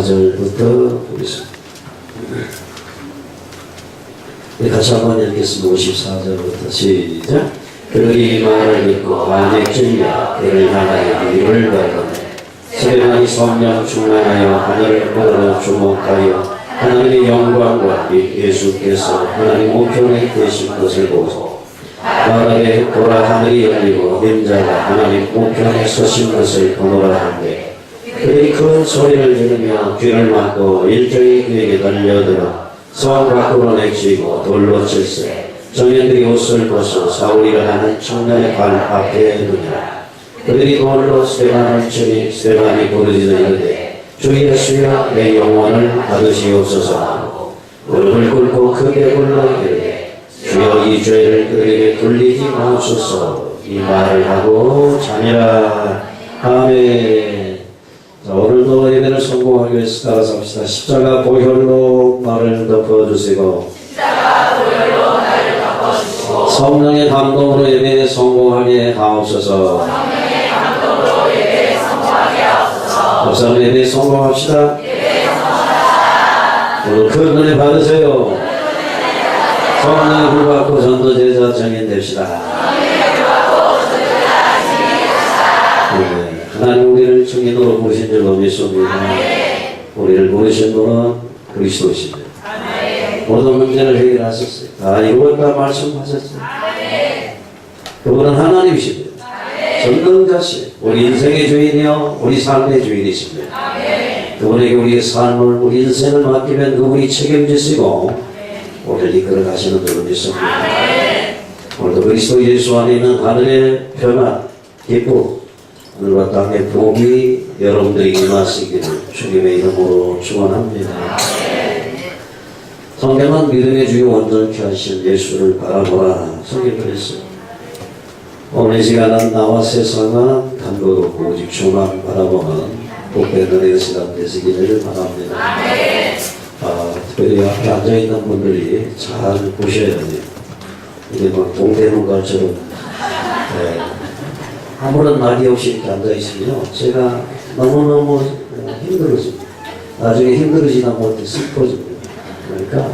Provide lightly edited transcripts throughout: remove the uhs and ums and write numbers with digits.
54절부터 보겠습니다. 같이 한번 읽겠습니다. 54절부터 시작. 그들이 말을 듣고 반역죄냐 그를 향하여 이를 받았네. 스데반이 성령 충만하여 하늘을 보러 주목하여 하나님의 영광과 예수께서 하나님 우편에 계신 것을 보고 말하되 보라 하늘이 열리고 인자가 하나님 우편에 서신 것을 보노라 하는데 그들이 큰 소리를 지르며 귀를 막고 일정이 그에게 달려들어 성 밖으로 내치고 돌로 칠세 정예들이 옷을 벗어 사울이라 하는 청년의 발 앞에 두니라. 그들이 돌로 스데반을 치니 스데반이 부르짖어 이르되 주 예수여 내 영혼을 받으시옵소서 하고 무릎을 꿇고 크게 불러 이르되 주여 이 죄를 그들에게 돌리지 마옵소서 이 말을 하고 자니라. 아멘. 자, 오늘도 예배를 성공하기 위해서 따라서 합시다. 십자가 보혈로 나를 덮어주시고 성령의 감동으로 예배에 성공하게 하옵소서. 감사합니다. 예배에 성공합시다. 오늘 큰 은혜 받으세요. 성령의 불 받고 전도 제자 정인 됩시다. 네, 하나님 우리를 증인으로 부르신 줄로 믿습니다. 우리를 부르신 분은 그리스도십니다. 모든 문제를 해결하셨어요. 다 이루었다 말씀하셨어요. 그분은 하나님이십니다. 전능자시 우리 인생의 주인이요 우리 삶의 주인이십니다. 그분에게 우리의 삶을 우리 인생을 맡기면 그분이 책임지시고 우리를 이끌어 가시는 줄로 믿습니다. 오늘도 그리스도 예수 안에 있는 하늘의 평안 기쁨 하늘과 땅의 복이 여러분들에게 임하시기를 주님의 이름으로 축원합니다. 성경은 믿음의 주요 온전케 하신 예수를 바라보라 성경을 했어요. 오늘 이 시간은 나와 세상은 단것 없고 오직 주만 바라보는 복된 은혜의 시간 되시기를 바랍니다. 특별히 앞에 앉아있는 분들이 잘 보셔야 돼요. 이게 막 동대문가처럼 아무런 말이 없이 이렇게 앉아있으면 제가 너무너무 힘들어집니다. 나중에 힘들어지다 못해 슬퍼집니다. 그러니까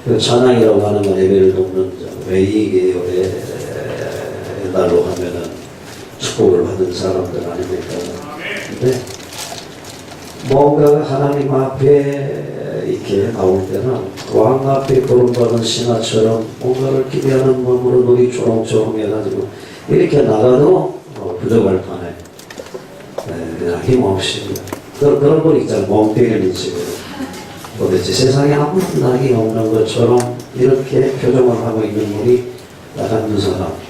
그 찬양이라고 하는 건 예배를 돕는 외이계열의 날로 하면은 축복을 받은 사람들 아닙니까? 근데 뭔가가 하나님 앞에 이렇게 나올 때는 왕 앞에 부름받은 신하처럼 뭔가를 기대하는 마음으로 눈이 초롱초롱 해가지고 이렇게 나가도 부족할 판에 그냥 힘없이 그런 분 있잖아요. 멍 때리는 식으로 도대체 세상에 아무런 낙이 없는 것처럼 이렇게 표정을 하고 있는 분이 딱 한 사람.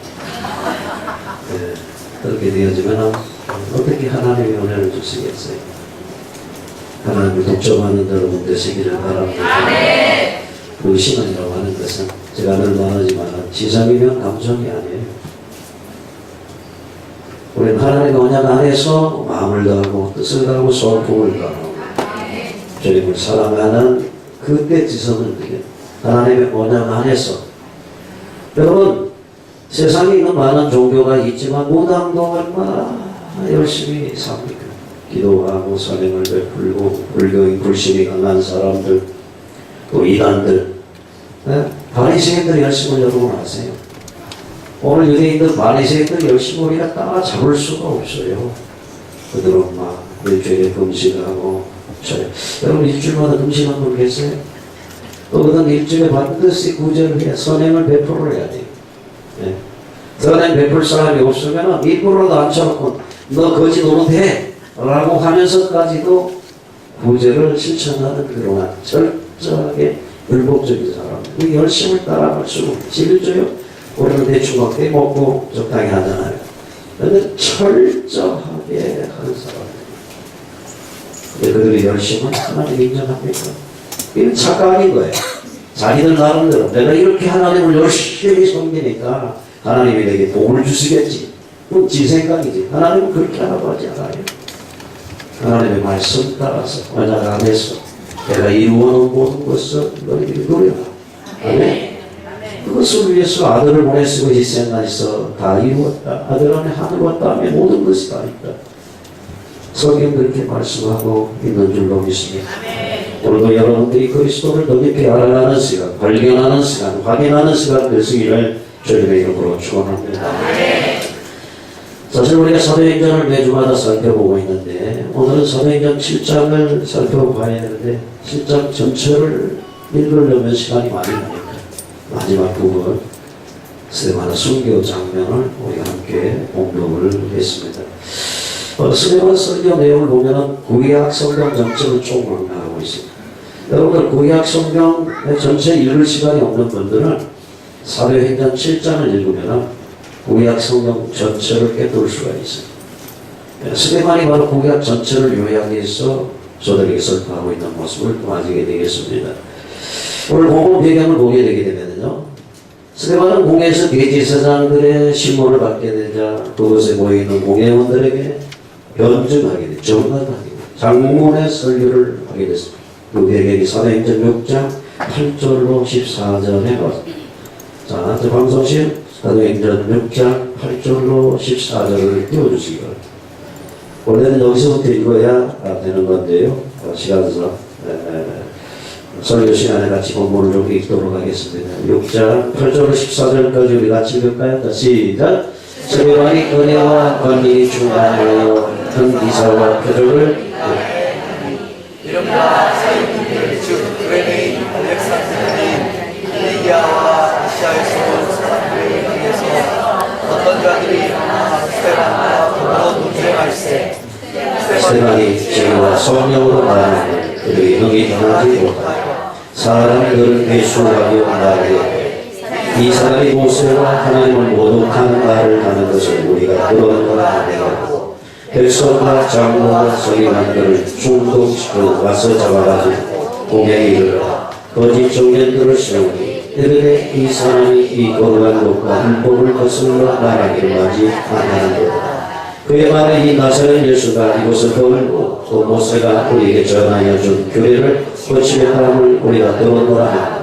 그렇게 되어지면 어떻게 하나님의 은혜를 주시겠어요? 하나님을 독점하는 여러분 되시기를 바랍니다. 그 신앙이라고 하는 것은 제가 늘 말하지만 지성이면 감정이 아니에요. 우리는 하나님의 언약 안에서 마음을 다하고 뜻을 다하고 소품을 다하고 주님을 사랑하는 그때 지성을 드려 하나님의 언약 안에서. 여러분 세상에 있는 많은 종교가 있지만 무당도 얼마나 열심히 삽니까? 기도하고 선행을 베풀고 불교인 불신이 강한 사람들 또 이단들 바리새인들 열심을 여러분 아세요? 오늘 유대인들 바리새인들 열심히 우리가 따라잡을 수가 없어요. 그들은 막 일주일에 금식하고 여러분 일주일마다 금식하는 분 계세요? 또 그들은 일주일에 반드시 구제를 해야 선행을 베풀어야 돼요. 선행 베풀 사람이 없으면 일부러도 앉혀놓고 너 거지 노릇해 라고 하면서까지도 구제를 실천하는 그러한 철저하게 율법적인 사람 열심을 따라갈 수 없어요. 우리는 대충 막 빼먹고 적당히 하잖아요. 그런데 철저하게 하는 사람들 그들의 열심은 하나님 인정합니까? 이건 착각인 거예요. 자기들 나름대로 내가 이렇게 하나님을 열심히 섬기니까 하나님이 내게 복을 주시겠지. 그건 지 생각이지. 하나님은 그렇게 하라고 하지 않아요. 하나님의 말씀 따라서 언약 안에서 내가 이루어놓은 모든 것을 너희들이 누려라. 아멘. 그것을 위해서 아들을 보내시고 희생하셔서 다 이루었다. 아들 안에 하늘과 땅에 모든 것이 다 있다. 성경 그렇게 말씀하고 있는 줄로 믿습니다. 오늘도 여러분들이 그리스도를 더 깊이 알아가는 시간, 발견하는 시간, 확인하는 시간 되시기를 주님의 이름으로 축원합니다. 사실 우리가 사도행전을 매주마다 살펴보고 있는데 오늘은 사도행전 7장을 살펴봐야 되는데 7장 전체를 읽으려면 시간이 많이 나니까 마지막 부분 스데반의 순교 장면을 우리가 함께 공독을 했습니다. 스데반 설교 내용을 보면 구약 성경 전체를 쭉 망라하고 있습니다. 여러분들 구약 성경 전체 읽을 시간이 없는 분들은 사도행전 7장을 읽으면 구약 성경 전체를 깨뜨릴 수가 있어요. 스데반이 바로 구약 전체를 요약해서 저들에게 설파하고 있는 모습을 보아지게 되겠습니다. 오늘 복음 배경을 보게 되게 되면요, 스데반은 공회에서 대제사장들의 신문을 받게 되자 그곳에 모여있는 공회원들에게 변증하게 돼, 정언하게 돼, 장문의 설교를 하게 됐습니다. 그 배경이 사도행전 6장 8절로 14절에 나왔습니다. 자, 저 방송실 사도행전 6장 8절로 14절을 띄워주시기 바랍니다. 원래는 여기서부터 읽어야 되는 건데요. 시간상 설교 시간에 같이 본문을 좀 읽도록 하겠습니다. 6장 8절로 14절까지 우리 같이 읽을까요? 시작! 스데반이 은혜와 권능이 충만하여 큰 기사와 표적을 이름과 사역들 즉 그레네 알렉산드로인 엘리야와 아시아에서 온 사람들을 위해서 어떤 자들이 스데반과 더불어 논쟁할세 스데반이 죄와 성령으로 말하는 그들이 능히 변하지 못하여 사람들을 배수하여 말하되 이 사람이 모세와 하나님을 모독하는 말을 하는 것을 우리가 들었노라 하고 백성과 장로와 서기관들을 충동시켜 와서 잡아가지고 공회에 이르러 거짓 청년들을 세우니 이르되 이 사람이 이 거룩한 것과 율법을 거슬러 말하기를 하지 아니하는도다. 그의 말에 이 나사렛 예수가 이곳을 거울고 또 모세가 우리에게 전하여 준 교회를 거치겠다함을 우리가 들었노라 하니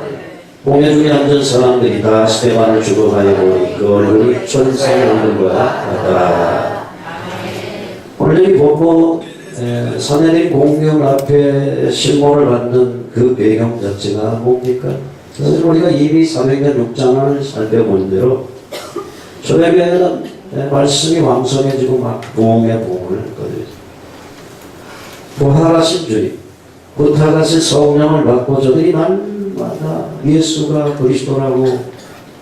공회 중에 앉은 사람들이 다 스데반을 죽어가여 보니 그 얼굴이 천사의 얼굴과 같더라. 오늘 여기 보고 사내린 공명 앞에 신문을 받는 그 배경 자체가 뭡니까? 사실 우리가 이미 사도행전 6장을 살펴본 대로 저에게는 말씀이 왕성해지고 막 부흥의 부흥을 거두죠. 부활하신 주님, 부탁하신 성령을 받고 저들이 날마다 예수가 그리스도라고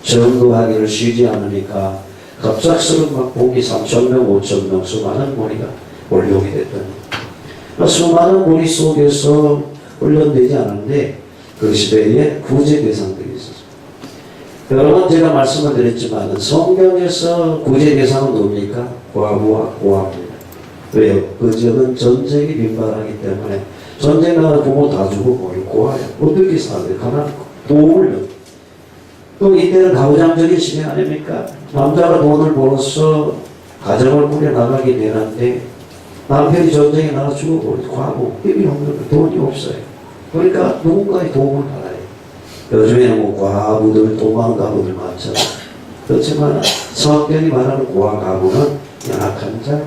전도하기를 쉬지 않으니까 갑작스러운 막 공기 3,000명, 5,000명 수많은 무리가 몰려오게 됐더니 수많은 무리 속에서 훈련되지 않았는데 그 시대에 구제 대상들이 있었습니다. 여러분 제가 말씀을 드렸지만 성경에서 구제 대상은 뭡니까? 과부와 고아입니다. 왜요? 그 지역은 전쟁이 빈발하기 때문에 전쟁 나면 부모 다 죽고 고아예요. 어떻게 살아요? 가난 도움을 또 이때는 가부장적인 시대 아닙니까? 남자가 돈을 벌어서 가정을 꾸려나가게 되는데 남편이 전쟁에 나가 죽어버리고 과부, 힘이 없는 돈이 없어요. 그러니까 누군가의 도움을 받아요. 요즘에는 뭐 과부들, 도망가부들 많잖아요. 그렇지만 성경이 말하는 고아 가부는 연약한 자,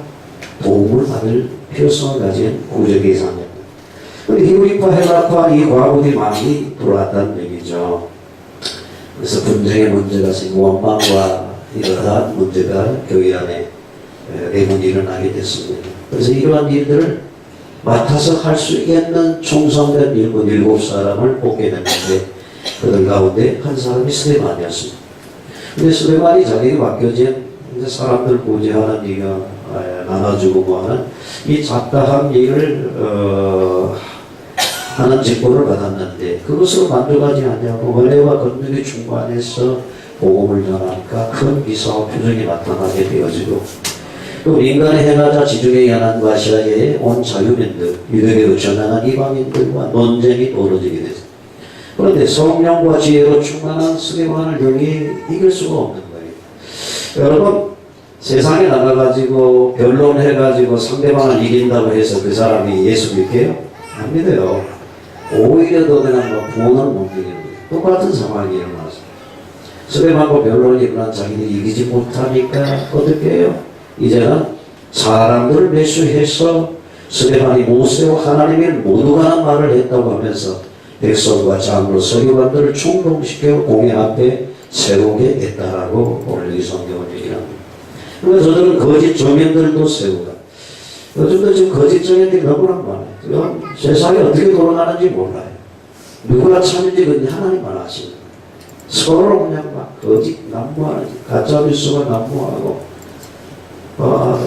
도움을 받을 필요성을 가진 구제 대상입니다. 히브리파, 헬라파 이 과부들이 많이 들어왔다는 얘기죠. 그래서 분쟁의 문제가 생기고 원망과 이러한 문제가 교회 안에 대부분 일어나게 됐습니다. 그래서 이러한 일들을 맡아서 할 수 있는 충성된 7사람을 뽑게 됐는데 그들 가운데 한 사람이 스데반이었습니다. 근데 스데반이 자기에게 맡겨진 이제 사람들 구제하는 일을 나눠주고 뭐하는 이 잡다한 일을 하는 직분을 받았는데 그것으로 만족하지 않냐고 은혜와 권능이 충만해서 복음을 전하니까 큰 기사와 표적이 나타나게 되어지고 또 인간의 행하자 지중해 연안 아시아에 온 자유민들 유대교로 전하는 이방인들과 논쟁이 벌어지게 됐습니다. 그런데 성령과 지혜로 충만한 스데반을 여기 이길 수가 없는 거예요. 여러분 세상에 나가가지고 변론해가지고 상대방을 이긴다고 해서 그 사람이 예수 믿게요? 안 믿어요. 오히려 더 그냥 구원을 못 이기는 거예요. 똑같은 상황이 일어났어요. 스데반과 변론이 일어난 자기들이 이기지 못하니까 어떻게 해요? 이제는 사람들을 매수해서 스데반이 모세와 하나님의 모두가 말을 했다고 하면서 백성과 장로 서기관들을 충동시켜 공회 앞에 세우게 했다라고 오늘 이 성경을 얘기합니다. 그러니까 저들은 거짓 정인들도 세우다. 요즘도 지금 거짓 정인들이 너무나 많아요. 세상이 어떻게 돌아가는지 몰라요. 누구나 참인지 그냥 하나님만 아시는 거예요. 서로 그냥 막 거짓 난무하는 가짜뉴스가 난무하고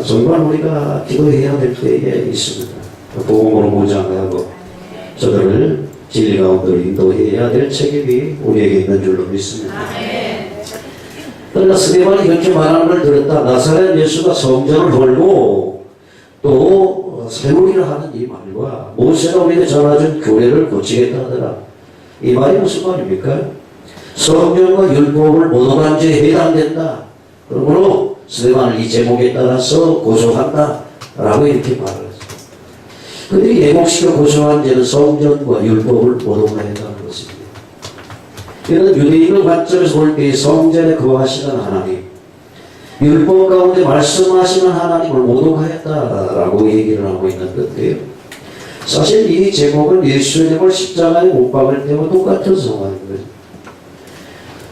정말 우리가 기도해야 될 때에 있습니다. 복음으로 무장하고 저들을 진리 가운데로 인도해야 될 책임이 우리에게 있는 줄로 믿습니다. 그러나 스데반이 그렇게 말하는 걸 들었다. 나사렛 예수가 성전을 헐고 또 세우기를 하는 이 말과 모세가 우리에게 전해준 교례를 고치겠다 하더라. 이 말이 무슨 말입니까? 성경과 율법을 모독한 죄에 해당된다. 그러므로 스데반을 이 제목에 따라서 고소한다 라고 이렇게 말을 했어요. 그들이 예목시켜 고소한 죄는 성전과 율법을 모독하였다는 것입니다. 이는 유대인의 관점에서 볼 때 성전에 거하시는 하나님, 율법 가운데 말씀하시는 하나님을 모독하였다라고 얘기를 하고 있는 건데요. 사실 이 제목은 예수님을 십자가에 못 박을 때와 똑같은 상황인 거죠.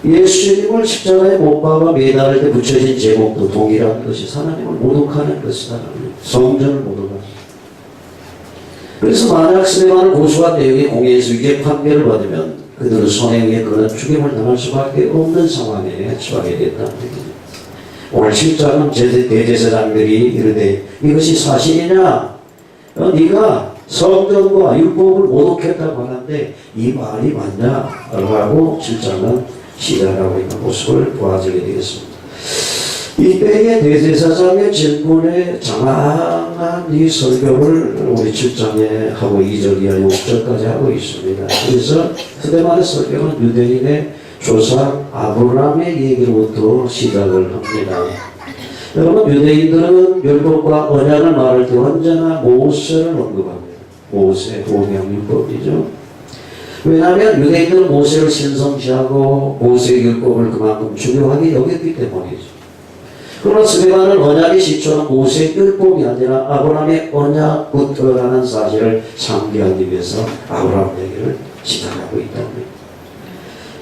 예수님을 십자가에 못 박아 매달을 때 붙여진 제목도 동일한 것이 하나님을 모독하는 것이다. 성전을 모독하는. 그래서 만약 스데반을 고소한 내용이 공회에서 위계 판결을 받으면 그들은 손해 위에 그런 죽임을 당할 수밖에 없는 상황에 처하게 됐다는 얘기죠. 오늘 7장은 대제사장들이 이르되 이것이 사실이냐? 네가 성전과 율법을 모독했다고 하는데 이 말이 맞냐? 라고 7장은 시작하고 있는 모습을 보아지게 되겠습니다. 이때의 대제사장의 질문에 장황한 이 설교를 우리 7장에 하고 2절 이하 6절까지 하고 있습니다. 그래서 스데반의 설교는 유대인의 조상 아브라함의 얘기로부터 시작을 합니다. 여러분, 유대인들은 율법과 언약을 말할 때 언제나 모세를 언급합니다. 모세, 오명율법이죠. 왜냐하면 유대인들은 모세를 신성시하고 모세의 율법을 그만큼 중요하게 여겼기 때문이죠. 그러나 스데반은 언약의 시초는 모세의 율법이 아니라 아브라함의 언약부터라는 사실을 상기하기 위해서 아브라함 얘기를 시작하고 있답니다.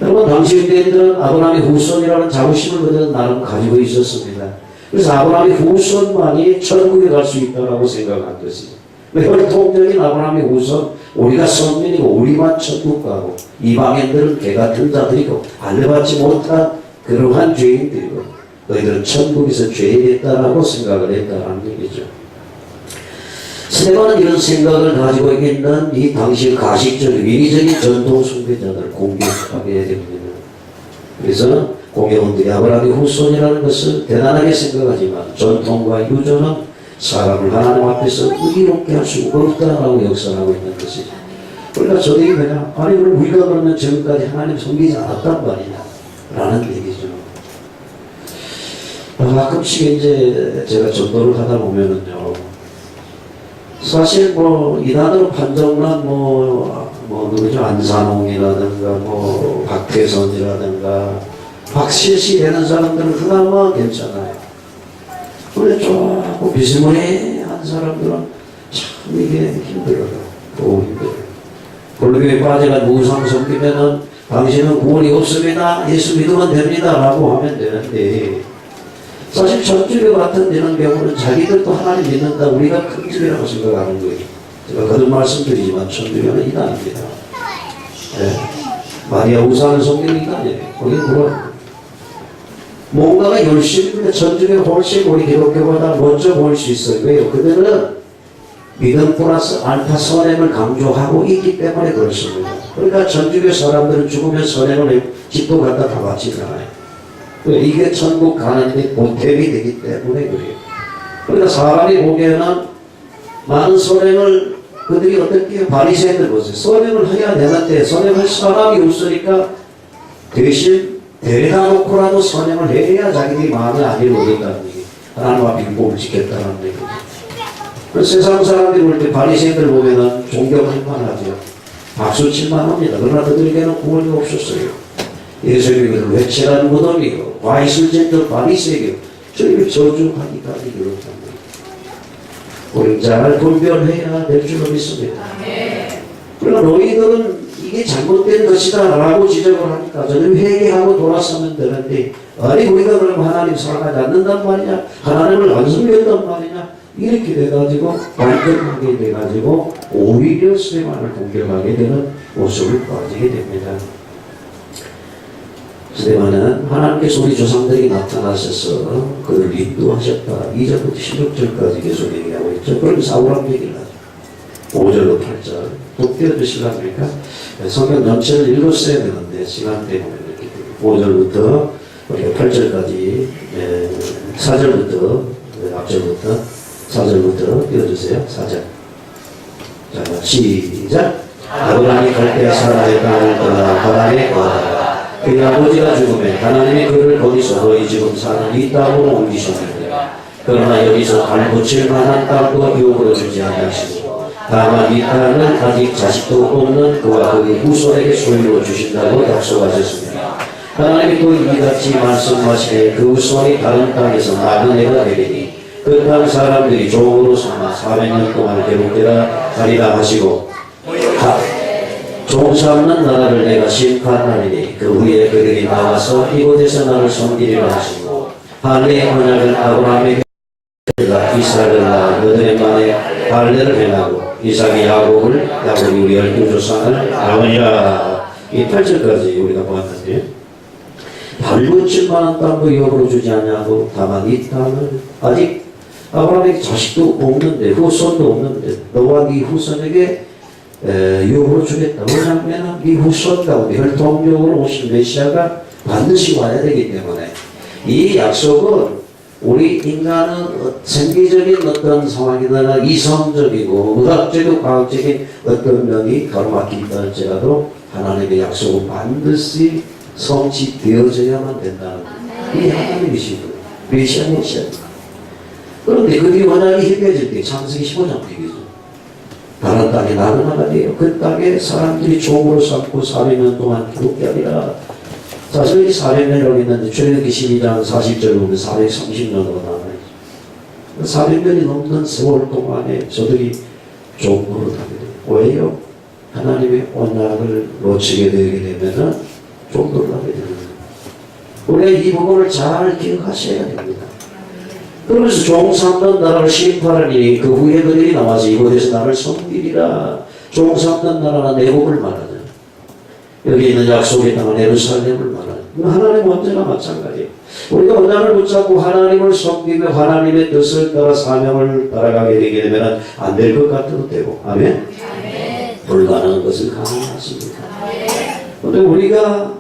여러분, 당시 유대인들은 아브라함의 후손이라는 자부심을 그들은 나름 가지고 있었습니다. 그래서 아브라함의 후손만이 천국에 갈 수 있다고 생각한 것이죠. 혈통적인 아브라함의 후손, 우리가 선민이고 우리만 천국 가고 이방인들은 개같은 자들이고 알려받지 못한 그러한 죄인들이고 너희들은 천국에서 죄인이었다라고 생각을 했다는 얘기죠. 스데반은 이런 생각을 가지고 있는 이 당시 가식적인 위기적인 전통 숭배자들을 공격하게 됩니다. 그래서 공격원들이 아브라함의 후손이라는 것을 대단하게 생각하지만 전통과 유전은 사람을 하나님 앞에서 의롭게 할 수 없다라고 역설하고 있는 것이죠. 그러니까 저들이 그냥 아니 그럼 우리가 그러면 지금까지 하나님 섬기지 않았단 말이냐 라는 얘기죠. 가끔씩 이제 제가 전도를 하다 보면은요, 사실 뭐 이단으로 판정난 누구죠? 안산홍이라든가 박태선이라든가 박실시 되는 사람들은 그나마 괜찮아요. 그런데 조금 비스무리한 사람들은 참 이게 힘들어요. 너무 힘들어요. 본교에 빠져가지고 우상 섬기면은 당신은 구원이 없습니다. 예수 믿으면 됩니다. 라고 하면 되는데 사실 천주교 같은 이런 경우는 자기들도 하나님 믿는다. 우리가 큰 주교라고 생각하는 거예요. 제가 거듭 말씀드리지만 천주교는 이단입니다. 네. 마리아 우상을 섬기는 이단이에요. 거기 뭐라 뭔가가 열심히 천주교 훨씬 우리 기독교보다 먼저 볼 수 있어요. 왜요? 그들은 믿음 플러스 알파 선행을 강조하고 있기 때문에 그렇습니다. 그러니까 천주교 사람들은 죽으면 선행을 집도 갖다 다 바치잖아요. 이게 천국 가는데 보탬이 되기 때문에 그래요. 그러니까 사람이 보기에는 많은 선행을 그들이 어떻게 바리새인들 보세요. 선행을 해야 되는데 선행할 사람이 없으니까 대신 데려다 놓고라도 선행을 해야 자기들이 마음에 안위를 얻었다는 얘기. 하나님 앞에 율법을 지켰다는 얘기. 세상 사람들이 볼 때 바리새인들 보면은 존경할 만하죠. 박수 칠만 합니다. 그러나 그들에게는 구원이 없었어요. 예수님이 그를 외치라는 무덤이요 과이슬쟁들 바리새이요 저희를 저주하기까지 이렇답니다. 우리 잘 분별해야 될 줄로 믿습니다. 그러나 너희들은 이게 잘못된 것이다 라고 지적을 하니까 저는 회개하고 돌아서면 되는데, 아니 우리가 그럼 하나님 사랑하지 않는단 말이냐, 하나님을 안 섬긴단 말이냐, 이렇게 돼가지고 반격하게 돼가지고 오히려 스데반을 공격하게 되는 모습을 보이게 됩니다. 스데반은 하나님께서 우리 조상들이 나타나셔서 그를 인도하셨다. 2절부터 16절까지 계속 얘기하고 있죠. 그럼 사울한 얘기를 하죠. 5절로 8절 또 띄워주시랍니까? 성경 전체를 읽었어야 되는데 시간 때문에 이렇게 5절부터 우리가 8절까지 4절부터 앞절부터 4절부터 띄워주세요. 4절. 자, 시작. 아브라함이 갈대 사라의 땅을 떠나 하란에 거하다가 그의 아버지가 죽음에 하나님이 그를 거기서 너희 지금 사는 이 땅으로 옮기셨는데, 그러나 여기서 발붙일 만한 땅도 유업으로 주지 아니하시고 다만 이 땅은 아직 자식도 없는 그와 그의 후손에게 소유로 주신다고 약속하셨습니다. 하나님이 또 이같이 말씀하시되 그 후손이 다른 땅에서 나그네가 되리니 그 땅 사람들이 종으로 삼아 400년 동안 괴롭게라 하리라 하시고, 종 삼는 나라를 내가 심판하리니 그 후에 그들이 나와서 이곳에서 나를 섬기리라 하시고, 할례의 언약을 아브라함에게 이삭을 낳아 그들의 만에 할례를 행하고 이삭이 야곱을, 야곱이 우리 12조상을 낳으니라. 이 8절까지 우리가 보았는데, 발붙일 만한 땅도 유업으로 주지 않냐고, 다만 이 땅을 아직 아브라함에게 자식도 없는데 후손도 없는데 너와 네 후손에게 유업으로 주겠다. 왜냐하면 네 후손 가운데 혈통적으로 오신 메시아가 반드시 와야 되기 때문에, 이 약속은 우리 인간은 생기적인 어떤 상황이나 이성적이고 의학적이고 과학적인 어떤 면이 가로막힌다 할지라도 하나님의 약속은 반드시 성취되어져야만 된다는 이 하나님이시고 메시아입니다. 그런데 그게 만약에 희귀해질 때 창세기 15장 얘기죠. 다른 땅에 나그네가 돼요. 그 땅에 사람들이 종으로 삼고 400년 동안 기록게 하리라. 사실 이 400년이라고 했는데 출애굽기 12장 40절 보면 430년으로 나와있죠. 400년이 넘는 세월 동안에 저들이 종으로 가게 돼요. 왜요? 하나님의 언약을 놓치게 되게 되면은 종으로 가게 되는 거예요. 우리가 이 부분을 잘 기억하셔야 됩니다. 그러면서 종 삼는 나라를 심판하니 그 후에 그들이 나와서 이곳에서 나를 섬기리라. 종 삼는 나라는 애국을 말하죠. 여기 있는 약속의 땅은 예루살렘을 말하죠. 하나님 언제나 마찬가지예요. 우리가 언약을 붙잡고 하나님을 섬기며 하나님의 뜻을 따라 사명을 따라가게 되게 되면 안 될 것 같아도 되고, 아멘? 불가능한 것은 가능하십니다. 그런데 우리가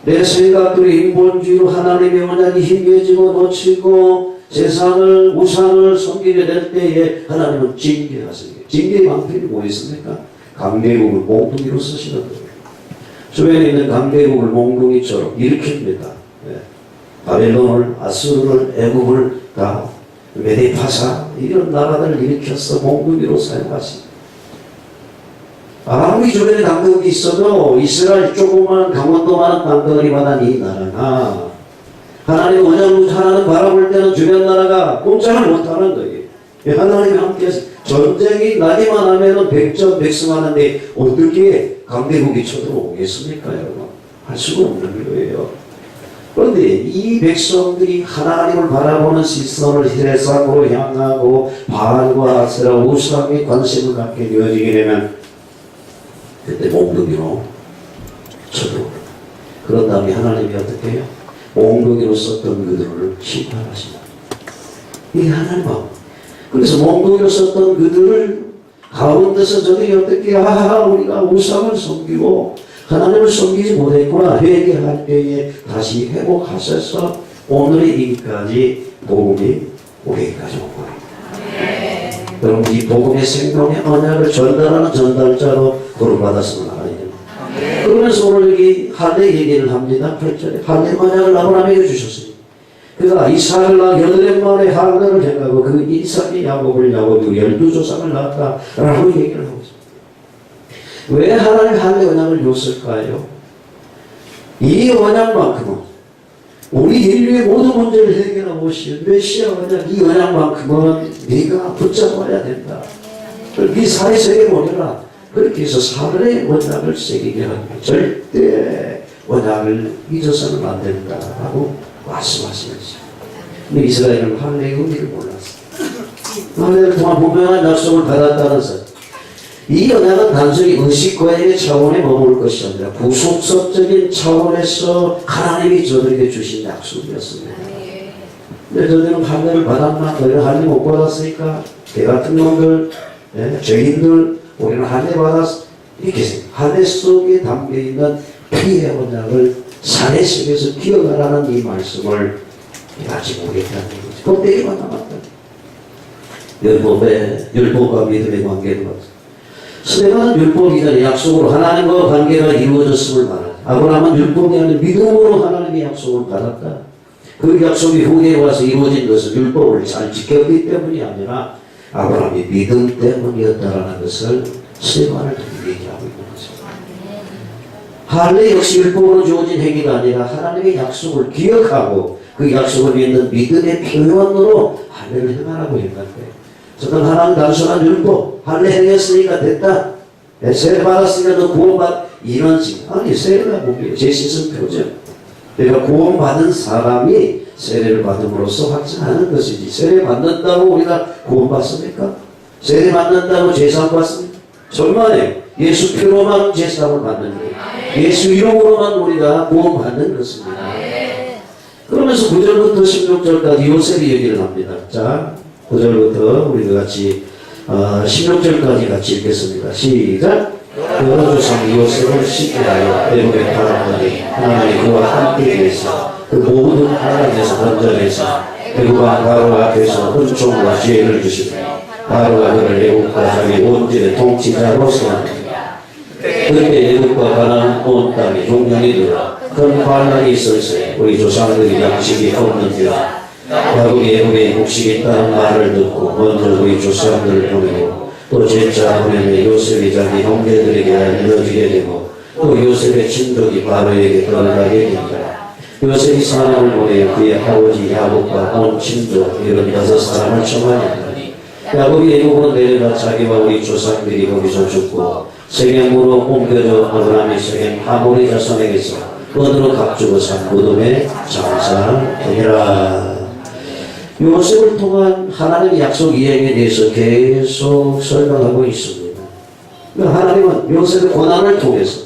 내 생각들이 인본주의로 하나님의 언약이 희미해지고 놓치고 세상을 우상을 섬기게 될 때에 하나님은 징계하십니다. 징계의 방편이 뭐였습니까? 강대국을 몽둥이로 쓰시는 거예요. 주변에 있는 강대국을 몽둥이처럼 일으킵니다. 바벨론을, 아수르를, 애국을 다 메데파사 이런 나라들을 일으켜서 몽둥이로 사용하십니다. 아무리 주변에 강대국이 있어도 이스라엘 조그마한 강원도만한 땅덩어리만한 이 나라가 하나님 언약을 하나는 바라볼 때는 주변 나라가 꼼짝을 못하는 거예요. 하나님이 함께해서 전쟁이 나기만 하면은 백전백승하는데 어떻게 강대국이 쳐들어오겠습니까, 여러분? 할 수가 없는 거예요. 그런데 이 백성들이 하나님을 바라보는 시선을 세상으로 향하고 바알과 아세라 우상에 관심을 갖게 되어지게 되면 그때 몽둥이로 쳐들어옵니다. 그런 다음에 하나님이 어떻게 해요? 몽둥이로 썼던 그들을 심판하신다. 이게 하나님 마음. 그래서 몽둥이로 썼던 그들을 가운데서 저들이 어떻게 우리가 우상을 섬기고 하나님을 섬기지 못했구나 회개할 때에 다시 회복하셔서 오늘의 이기까지 복음이 우리에게까지 온 거예요. 여러분 이 복음의 생명의 언약을 전달하는 전달자로 부름받았으면 알아야 됩니다. 그러면서 오늘 여기 할례 얘기를 합니다. 8절에 할례 언약을 아브라함에게 주셨습니다. 그가 이삭을 낳아 8만에 할례를 행하고 그 이삭이 야곱을, 야곱이 12조상을 낳았다라고 얘기를 하고 있습니다. 왜 하나님 할례 언약을 줬을까요? 이 언약만큼은 우리 인류의 모든 문제를 해결하고 오신 메시아 언약, 이 언약만큼은 네가 붙잡아야 된다. 네 살의 세계 보내라. 그렇게 해서 살의 원약을 새기게 하는 거예요. 절대 원약을 잊어서는 안 된다라고 말씀하시면서. 근데 이스라엘은 할례의 의미를 몰랐어요. 할례를 통한 분명한 약속을 받았다는 것. 이 언약은 단순히 의식과의 차원에 머물 것이 아니라 구속사적인 차원에서 하나님이 저들에게 주신 약속이었습니다. 근데 저들은 할례를 받았나? 너희는 할례 못 받았으니까 개 같은 놈들, 죄인들, 우리는 할례 받았어. 이렇게 할례 속에 담겨있는 피의 언약을 사내 속에서 기억하라는 이 말씀을 아직 모르겠다는 거죠. 껍데기만 남았다. 율법과 믿음의 관계를 봤어. 스데반은 율법 이전에 약속으로 하나님과 관계가 이루어졌음을 말하죠. 아브라함은 율법이 아닌 믿음으로 하나님의 약속을 받았다. 그 약속이 후대에 와서 이루어진 것은 율법을 잘 지켰기 때문이 아니라 아브라함의 믿음 때문이었다라는 것을 스데반을 통해 얘기하고 있는 거죠. 할례 역시 율법으로 주어진 행위가 아니라 하나님의 약속을 기억하고 그 약속을 믿는 믿음의 표현으로 할례를 행하라고 얘기한대. 저는 하나님 단순한 율법, 할례 행했으니까 됐다. 세례 받았으니까 너 구원받, 이런 식. 아니, 세례가 뭐예요? 제 씻은 표정. 그러니까 구원받은 사람이 세례를 받음으로써 확증하는 것이지. 세례 받는다고 우리가 구원받습니까? 세례 받는다고 제사함 받습니까? 절만해요. 예수 피로만 제사함을 받는 거예요. 예수 이름으로만 우리가 구원받는 것입니다. 그러면서 9절부터 16절까지 요셉이 얘기를 합니다. 자, 9절부터 우리가 같이 16절까지 같이 읽겠습니다. 시작. 여러 조상 요셉을 씻게 하여 애굽에 팔았더니 하나님이 그와 함께 계셔 그 모든 하나님에서 던져내서 애굽왕 바로 앞에서 은총과 지혜를 주시고 바로가 그를 애굽과 자기 온 집의 통치자로 세웠느니라. 그때 애굽과 가나안 온 땅이 종량이 들어 큰 반란이 있을세 우리 조상들이 양식이 없는지라. 야곱이 애굽에 곡식이 있다는 말을 듣고 먼저 우리 조상들을 보내고 또 제자 보내며 요셉이 자기 형제들에게 알려주게 되고 또 요셉의 친족이 바로에게 들어가게 된다. 요셉이 사람을 보내어 그의 아버지 야곱과 온 친족 76사람을 청하였더니 야곱이 애굽으로 내려가 자기와 우리 조상들이 거기서 죽고 세겜으로 옮겨져 아브라함이 세겜 하모리 자손에게서 얻으러 값주고 산 무덤에 장사되니라. 요셉을 통한 하나님의 약속 이행에 대해서 계속 설명하고 있습니다. 하나님은 요셉의 고난을 통해서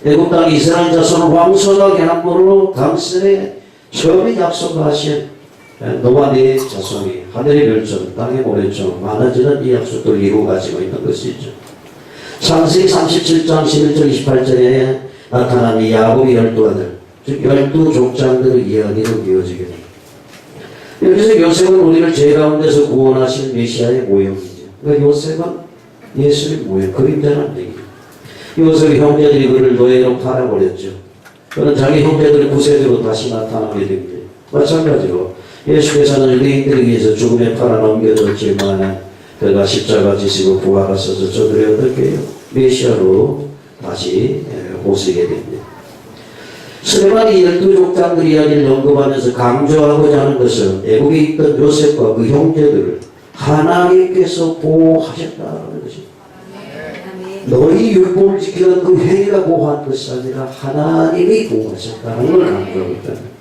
애굽 땅 이스라엘 자손을 왕성하게 함으로 당신의 처음에 약속하신 너와 네 자손이 하늘의 별처럼 땅의 모래처럼 많아지는 이 약속들을 이루어 가지고 있는 것이죠. 창세기 37장 11절 28절에 나타난 이 야곱의 12아들 즉 12족장들의 이야기로 이어지게 됩니다. 여기서 요셉은 우리를 죄 가운데서 구원하신 메시아의 모형이죠. 그러니까 요셉은 예수의 모형, 그림자라는 얘기예요. 요셉의 형제들이 그를 노예로 팔아버렸죠. 그는 자기 형제들의 구세대로 다시 나타나게 됩니다. 마찬가지로 예수께서는 유대인들에 의해서 죽음에 팔아 넘겨졌지만 그가 십자가 지시고 부활하셔서 저들의 어떻게 해요? 메시아로 다시 오시게 됩니다. 스데반이 12족장들 이야기를 언급하면서 강조하고자 하는 것은 애국에 있던 요셉과 그 형제들을 하나님께서 보호하셨다는 것입니다. 너희 율법을 지키는 그 행위가 보호한 것이 아니라 하나님이 보호하셨다는 걸 강조하고 있다는 거예요.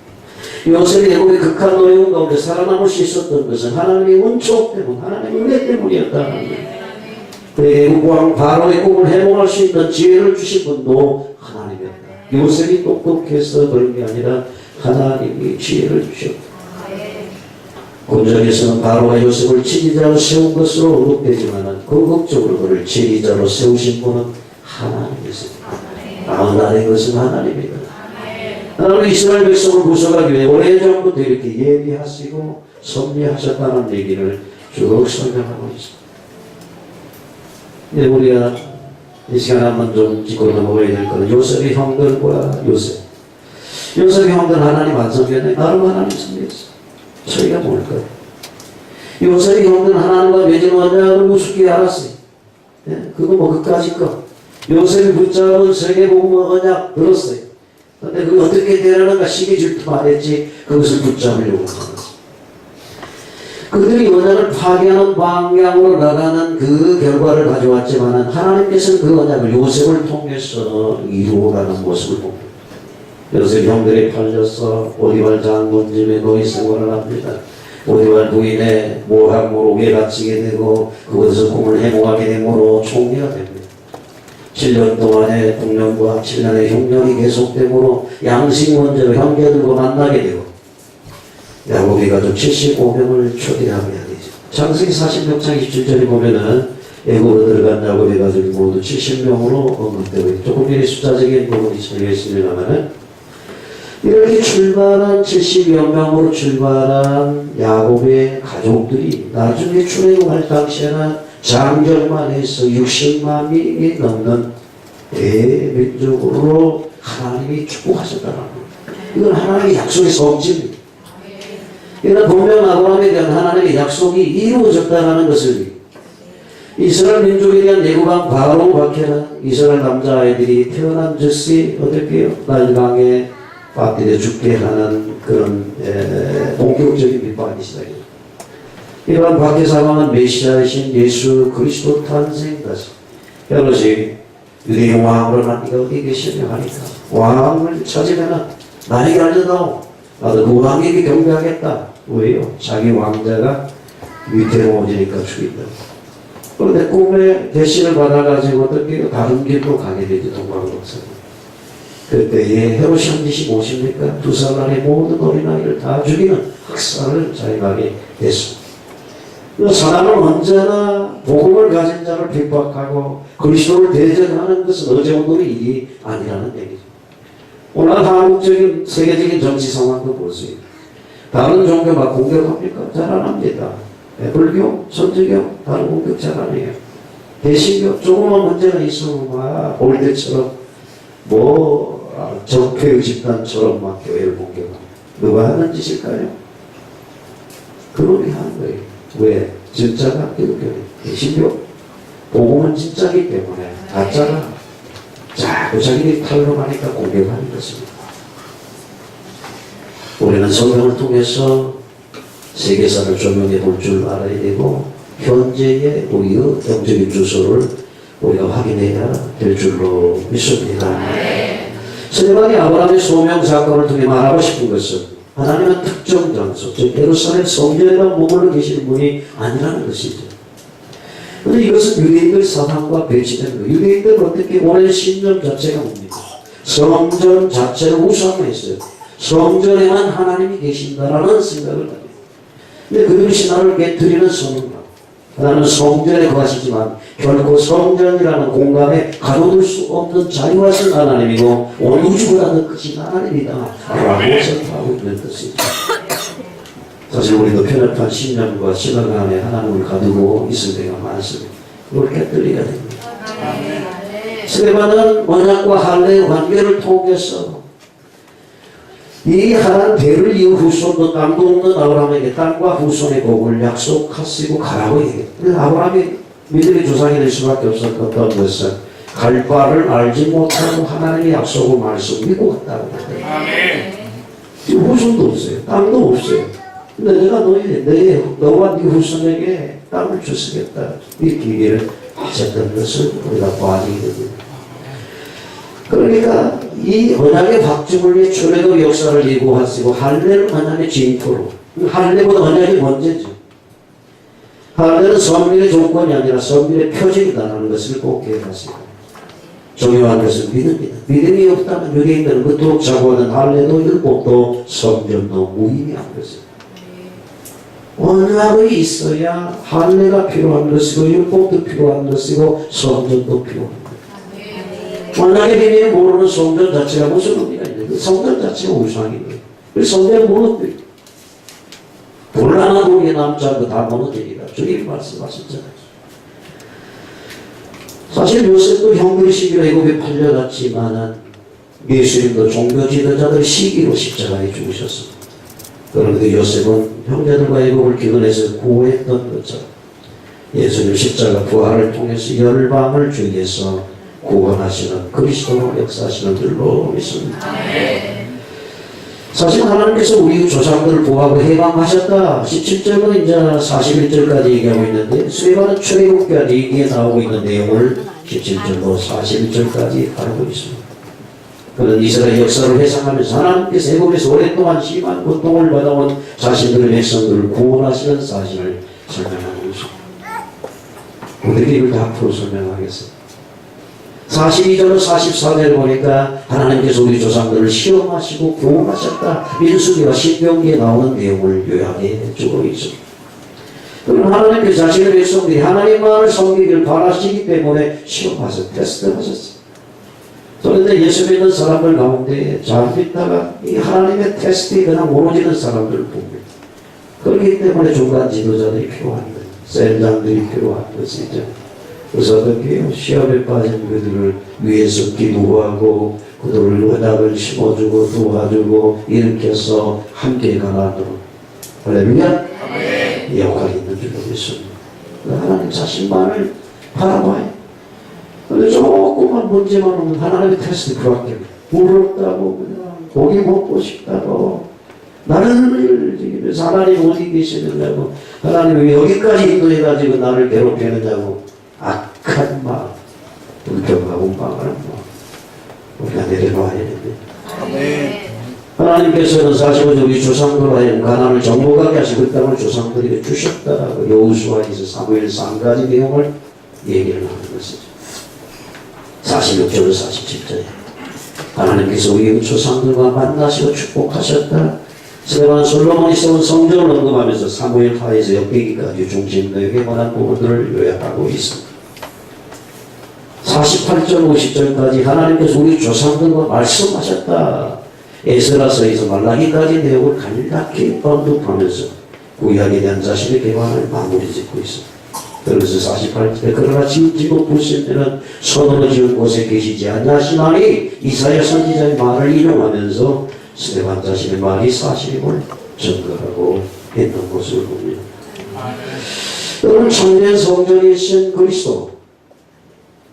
요셉이 애국의 극한 노예원 가운데 살아남을 수 있었던 것은 하나님의 은총 때문, 하나님의 은혜 때문이었다는 거예요. 애국 왕 바로의 꿈을 해몽할 수 있는 지혜를 주신 분도 하나님이었다. 요셉이 똑똑해서 그런 게 아니라 하나님이 지혜를 주셨다. 본적에서는 바로가 요셉을 지휘자로 세운 것으로 언급되지만 궁극적으로 그를 지휘자로 세우신 분은 하나님이십니다. 나은 것은 하나님이다. 하나님은 이스라엘 백성을 구속하기 위해 오래전부터 이렇게 예비하시고 섭리하셨다는 얘기를 쭉 설명하고 있습니다. 네, 우리가 이 시간에 한번 좀 짚고 넘어가야 될 것은 요셉의 형들과 요셉의 형들 하나님 안 섬겼네. 나름 하나님 섬겼어. 저희가 뭘까요? 요셉의 형들은 하나님과 맺은 언약을 우습게 알았어요. 네? 그거 뭐 그까짓 거. 요셉이 붙잡은 세계복음 언약 들었어요. 근데 그게 어떻게 되려는가 시기 질투만 했지 그것을 붙잡으려고 하는 거죠. 그들이 언약을 파괴하는 방향으로 나가는 그 결과를 가져왔지만 하나님께서는 그 언약을 요셉을 통해서 이루어가는 모습을 봅니다. 요셉 형들이 팔려서 보디발 장군 집에 노예 생활을 합니다. 보디발 부인의 모함으로 오게 갇히게 되고 그곳에서 꿈을 해몽하게 되므로 총리가 됩니다. 7년 동안의 국령과 7년의 흉년이 계속되므로 양식 문제로 형제들과 만나게 되고 야곱이 가족 75명을 초대하게 되죠. 창세기 46장 27절에 보면은 애굽으로 들어간 야곱의 가족이 모두 70명으로 언급되고 있죠. 조금 전에 숫자적인 부분이 설려 있습니다만은 이렇게 출발한 70여 명으로 출발한 야곱의 가족들이 나중에 출애굽할 당시에는 장절만 해서 60만 명이 넘는 대민족으로 하나님이 축복하셨다는 겁니다. 이건 하나님의 약속의 성질입니다. 이는 분명 아브라함에 대한 하나님의 약속이 이루어졌다는 것을 이스라엘 민족에 대한 내국왕 바로 박해는 이스라엘 남자아이들이 태어난 즉시 어떻게요? 날강에 빠뜨려 죽게 하는 그런 본격적인 비판이 시작입니다. 이러한 박해 상황은 메시아이신 예수 그리스도 탄생까지 여러분이 유대의 왕으로 난 네가 어디 계시냐 하니까 왕을 찾으면 나에게 알려다오. 나도 그 왕에게 경배하겠다. 왜요? 자기 왕자가 위태로워지니까 죽인다. 그런데 꿈에 대신을 받아가지고 어떻게 다른 길로 가게 되지 동방동산. 그때에 헤롯이 한 짓이 무엇입니까? 2살 안에 모든 어린아이를 다 죽이는 학살을 자행하게 됐습니다. 사람은 언제나 복음을 가진 자를 핍박하고 그리스도를 대적하는 것은 어제 오늘의 일이 아니라는 얘기죠. 오늘 한국적인 세계적인 정치 상황도 보세요. 다른 종교 막 공격합니까? 잘 안 합니다. 불교, 천주교 다른 공격 잘 안 해요. 대신교 조그만 문제가 있으면 막 올 때처럼 적폐의 집단처럼 막 교회를 공격합니다. 누가 하는 짓일까요? 그놈이 하는 거예요. 왜? 진짜가 기독교예요. 대신교 복음은 진짜이기 때문에 가짜가 자꾸 자기들이 탈로하니까 공격하는 것입니다. 우리는 성경을 통해서 세계사를 조명해 볼 줄 알아야 되고 현재의 우리의 영적인 주소를 우리가 확인해야 될 줄로 믿습니다. 서대반이 아브라함의 소명 사건을 통해 말하고 싶은 것은 하나님은 특정 장소, 즉 예루살렘 성전에만 머물러 계시는 분이 아니라는 것이죠. 그런데 이것은 유대인들 사상과 배치된 거예요. 유대인들은 어떻게 오랜 신념 자체가 뭡니까? 성전 자체를 우상화했어요. 성전에만 하나님이 계신다라는 생각을 합니다. 근데 그들이 신화를 깨뜨리는 성경. 하나님은 성전에 거하시지만 결코 성전이라는 공간에 가둬둘 수 없는 자유하신 하나님이고 온 우주보다 더 크신 하나님이다 라고 선포하고 있는 뜻입니다. 사실 우리도 편협한 신념과 시각 안에 하나님을 가두고 있을 때가 많습니다. 그걸 깨뜨려야 됩니다. 스데반은 언약과 할례의 관계를 통해서 이 하나님 대를 이후 후손도 땅도 없는 아브라함에게 땅과 후손의 복을 약속하시고 가라고 얘기해요. 아브라함이 믿음의 조상이 될 수밖에 없었던 것은 갈 바를 알지 못하고 하나님의 약속을 말씀 믿고 갔다고 해요. 지금 후손도 없어요. 땅도 없어요. 근데 내가 너와 네 후손에게 땅을 주시겠다. 이 기회를 하셨던 것을 우리가 봐야 됩니다. 그러니까 이 언약의 박증을 위해 출애굽 역사를 예고하시고 할례를 언약의 징표로, 할례보다 언약이 먼저죠. 할례는 선민의 조건이 아니라 선민의 표징이다라는 것을 꼭 기억하시고 중요한 것은 믿음이다. 믿음이 없다면 유대인들은 그토록 자고하는 할례도 율법도 성전도 무의미한 것입니다. 언약이 있어야 할례가 필요한 것이고 율법도 필요한 것이고 성전도 필요한 것입니다. 언약의 비밀을 모르는 성전 자체가 무슨 의미가 있는데 성전 자체가 우상이에요. 그 성전은 무너뜨려. 불 하나 동에 남지 않고 다 무너뜨리라. 주님 말씀하셨잖아요. 사실 요셉도 형들의 시기로 애굽에 팔려갔지만은 예수님도 종교 지도자들의 시기로 십자가에 죽으셨습니다. 그런데 요셉은 형제들과 애굽을 기근해서 구호했던 것처럼 예수님 십자가 부활을 통해서 열방을 주위에서 구원하시는 그리스도 역사하시는 줄로 믿습니다. 사실 하나님께서 우리 조상들을 보호하고 해방하셨다. 17절은 이제 41절까지 얘기하고 있는데 수레바는 출애굽기가 얘기에 나오고 있는 내용을 17절로 41절까지 다루고 있습니다. 그런 이스라엘 역사를 회상하면서 하나님께서 애굽에서 오랫동안 심한 고통을 받아온 자신들의 백성들을 구원하시는 사실을 설명하고 있습니다. 우리에게 이걸 다 앞으로 설명하겠습니다. 42절로 44절을 보니까 하나님께서 우리 조상들을 시험하시고 구원하셨다. 민수기와 신명기에 나오는 내용을 요약해 주고 있습니다. 그럼 하나님께서 자신의 백성들이 하나님만을 섬기기를 바라시기 때문에 시험하셨, 테스트하셨어요. 그런데 예수 믿는 사람들 가운데 잘 믿다가 이 하나님의 테스트에 그냥 무너지는 사람들을 봅니다. 그렇기 때문에 중간 지도자들이 필요한 거예요. 셀장들이 필요한 것이죠. 그래서 어떻게 해요? 시험에 빠진 그들을 위해서 기도하고 그들을 은학을 심어주고 도와주고 일으켜서 함께 가라도록 할렐루야 역할이 있는 줄 믿습니다. 하나님 자신만을 바라봐요. 근데 조금만 문제만 오면 하나님의 테스트 그렇게 부럽다고 고기 먹고 싶다고 나를 지키면서 하나님 어디 계시느냐고 하나님 왜 여기까지 인도해가지고 나를 괴롭히느냐고 악한 마음 불평하고 망하는 마음 우리가 내려놔야 되는데 하나님께서는 45절 우리 조상들 하여 가나안을 정복하게 하시고 그 땅을 조상들에게 주셨다라고 여호수아에서 사무엘서 한 가지 내용을 얘기를 하는 것이죠. 46절 47절에 하나님께서 우리 조상들과 만나시고 축복하셨다. 스데반 솔로몬이 세운 성전을 언급하면서 사무엘 하에서 엮이기까지 중심되게 관한 부분들을 요약하고 있습니다. 48절 50절까지 하나님께서 우리 조상들과 말씀하셨다. 에스라서에서 말라기까지 내용을 간략히 언급하면서 구약에 대한 자신의 개관을 마무리 짓고 있습니다. 그래서 48절에 그러나 지금 불신자는 손으로 지은 곳에 계시지 않냐시나니 이사야 선지자의 말을 인용하면서 스데반 자신의 말이 사실임을 증거하고 있는 것을 봅니다. 여러분 참된 성전이신 그리스도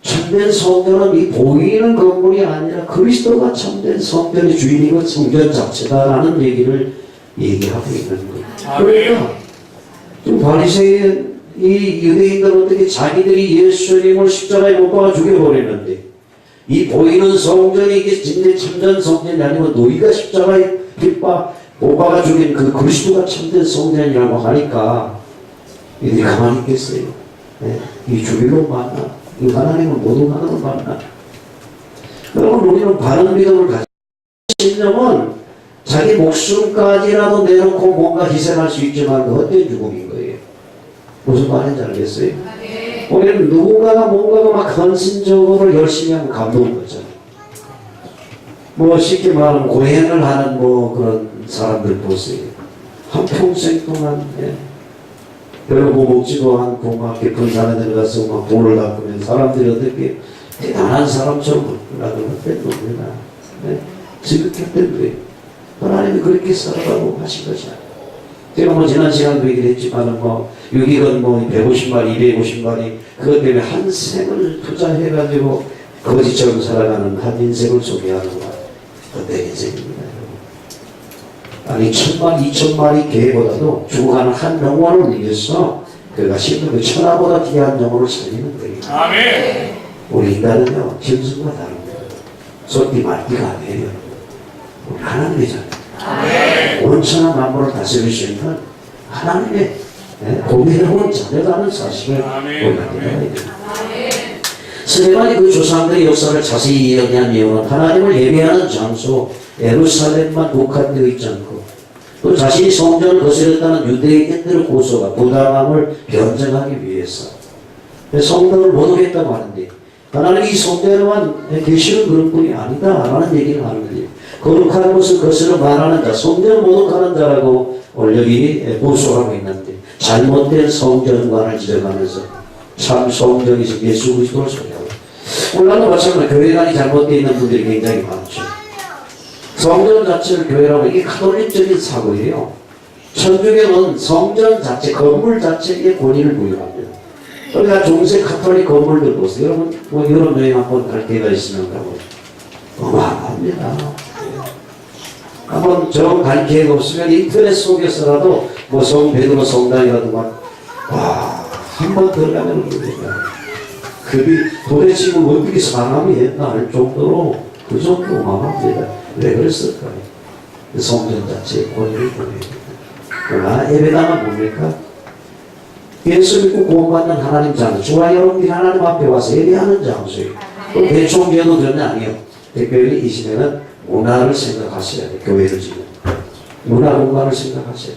참된 성전은 이 보이는 건물이 아니라 그리스도가 참된 성전의 주인이고 성전 자체다라는 얘기를 얘기하고 있는 거예요. 그러니까 지금 바리새인 이 유대인들은 어떻게 자기들이 예수님을 십자가에 못 박아 죽여버리는데 이 보이는 성전이 이게 진짜 참된 성전이 아니고 너희가 십자가에 못 박아 죽인 그 그리스도가 참된 성전이라고 하니까 이들이 가만히 있겠어요. 네. 이 주일로 만나 이 하나님은 모든 하나로 만나. 여러분 우리는 바른 믿음을 가진 신념은 자기 목숨까지라도 내놓고 뭔가 희생할 수 있지만 그 헛된 죽음인 거예요. 무슨 말인지 알겠어요? 우리는 누군가가 뭔가가 막 헌신적으로 열심히 하면 감동인 거잖아요. 뭐 쉽게 말하면 고행을 하는 뭐 그런 사람들 보세요. 한평생 동안 별로 뭐 먹지도 않고 막 깊은 산에 들어가서 막 돌을 닦으면 사람들이 어떻게 대단한 사람처럼 나도 헛된 겁니다. 지극했던 거예요. 하나님이 그렇게 살아가고 하신 것이야. 제가 뭐 지난 시간도 얘기를 했지만 뭐 유기견 뭐 150마리 250마리 그것 때문에 한 생을 투자해가지고 거지처럼 살아가는 한 인생을 소개하는 것 그때 인생입니다. 아니 1000마리 2000마리 개보다도 죽어가는 한 영혼을 위해서 그가 심는 그 천하보다 귀한 영혼을 살리는 거예요. 아멘. 우리 인간은요 짐승과 다릅니다. 쏟기 말기가 아니에요. 우리 하나님이잖아요. 온천한 만물을 다스릴 수 있는 하나님의 고귀로운 자녀라는 사실을 우리가 알아야 됩니다. 스데반이 그 조상들의 역사를 자세히 이야기한 이유는 하나님을 예배하는 장소 예루살렘만 국한되어 있지 않고 또 자신이 성전을 거스렸다는 유대인들의 고소가 부당함을 변증하기 위해서 성전을 못 오겠다고 하는데 하나님이 이 성전에만 계시는 그런 분이 아니다 라는 얘기를 하는 거예요. 거룩한 것을 거스려 말하는 자, 성전을 모독하는 자라고 오늘 여기 고소하고 있는데 잘못된 성전관을 지적하면서 참 성전이신 예수 그리스도를 소개하고 오늘도 마찬가지로 교회관이 잘못되어 있는 분들이 굉장히 많죠. 성전 자체를 교회라고 이게 카톨릭적인 사고예요. 천주교는 성전 자체, 건물 자체에 권위를 부여합니다. 그러니까 중세 카톨릭 건물들 보세요. 여러분 뭐 유럽 여행 한번 갈 때가 있으면 가고 어마어마합니다. 한번 정 갈 기회가 없으면 인터넷 속에서라도 뭐 성베드로 성당이라도 한번 들어가면 그러니까 그게 도대체 이거 어떻게 사람이 했나 할 정도로 그 정도 어마어마합니다. 왜 그랬을까요? 성전 자체의 권위를 보냅니다. 그러나 예배당은 뭡니까? 예수 믿고 구원받는 하나님 장소, 저와 여러분들이 하나님 앞에 와서 예배하는 장소예요. 또 대충 예도 되는 아니에요. 특별히 이 시대는 문화를 생각하셔야 돼요. 교회를 지금 문화 공간을 생각하셔야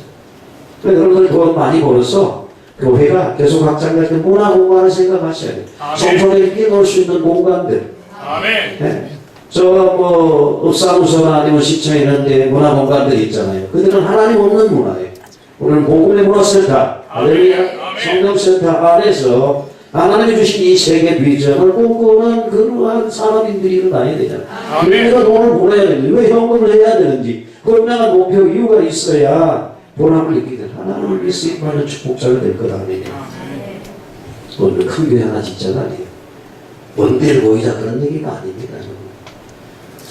돼요. 여러분들 돈 많이 벌어서 교회가 계속 확장될 때 문화 공간을 생각하셔야 돼요. 청소년들이 놀 수 있는 공간들. 아멘. 네. 읍사무소나 아니면 시청 이런 데 문화 공간들이 있잖아요. 그들은 하나님 없는 문화예요. 오늘 복음의 문화센터, 할렐루야, 성경센터 안에서 하나님이 주신 이 세계 비전을 꿈꾸는 그러한 산업인들이 일어나야 되잖아요. 우리가 돈을 보내야 되는지, 왜 현금을 해야 되는지, 분명한 목표 이유가 있어야 보람을 느끼게 되는 하나님을 위해서 입하는 축복자가 될 것 아니에요. 오늘 큰 교회 하나 짓자가 아니에요. 원대를 보이자 그런 얘기가 아닙니다.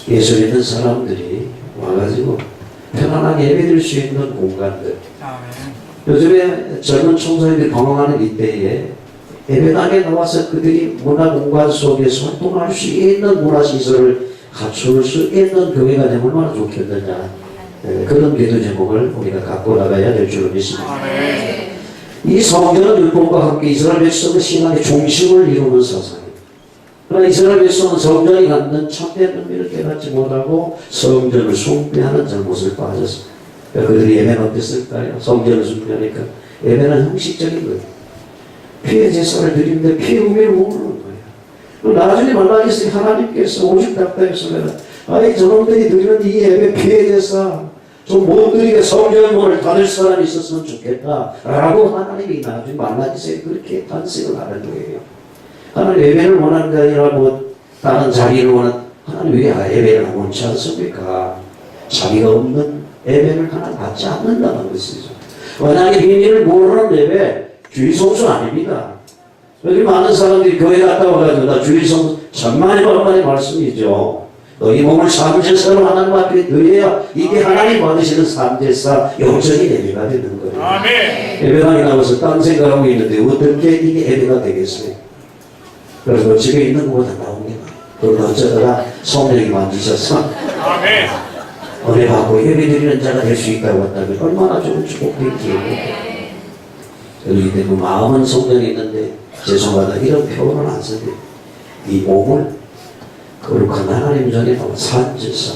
예수 믿는 사람들이 와가지고 편안하게 예배드릴 수 있는 공간들. 요즘에 젊은 청소년들이 방황하는 이때에 예배당에 나와서 그들이 문화공간 속에서 활동할 수 있는 문화시설을 갖출 수 있는 교회가 되면 얼마나 좋겠느냐. 그런 기도 제목을 우리가 갖고 나가야 될 줄로 믿습니다. 이 성전은 율법과 함께 이스라엘 백성의 신앙의 중심을 이루는 사상입니다. 그러나 이스라엘 백성은 성전이 갖는 참된 의미를 깨닫지 못하고 성전을 숭배하는 잘못을 빠졌습니다. 그들이 예배는 어땠을까요? 성전을 숭배하니까 예배는 형식적인 거예요. 피의 제사를 드리는데 피의 의미를 모르는 거예요. 나중에 말라기스 하나님께서 오직 답답했으면 아이 저놈들이 드리는 이 예배 피의 제사 좀 못 드리게 성전문을 닫을 사람이 있었으면 좋겠다 라고 하나님이 나중에 말라기스에 그렇게 탄식을 하는 거예요. 하나님 예배를 원하는 게 아니라 뭐 다른 자리를 원하는 하나님 왜 예배를 원치 않습니까? 자리가 없는 예배를 하나님 받지 않는다는 것이죠. 원하는 비밀을 모르는 예배 주의성수 아닙니다. 여기 많은 사람들이 교회 갔다 와가지고 나 주의성수 천만의 말씀이죠. 너희 몸을 삼제사로 하나님 앞에 드려야 이게 하나님 받으시는 삼제사 영적인 예배가 되는 거예요. 아멘. 예배당에 나와서 딴 생각하고 있는데 어떻게 이게 예배가 되겠어요? 그래서 집에 있는 것보다 나온 게 많아요. 그러다 어쩌다가 성령이 만지셔서 아멘. 은혜 받고 예배드리는 자가 될 수 있다고 한다면 얼마나 좋은 축복된 기회입니까? 그렇기 때문에 마음은 성령이 있는데 죄송하다 이런 표현은 안 써요. 이 몸을 거룩한 하나님 전에 산제사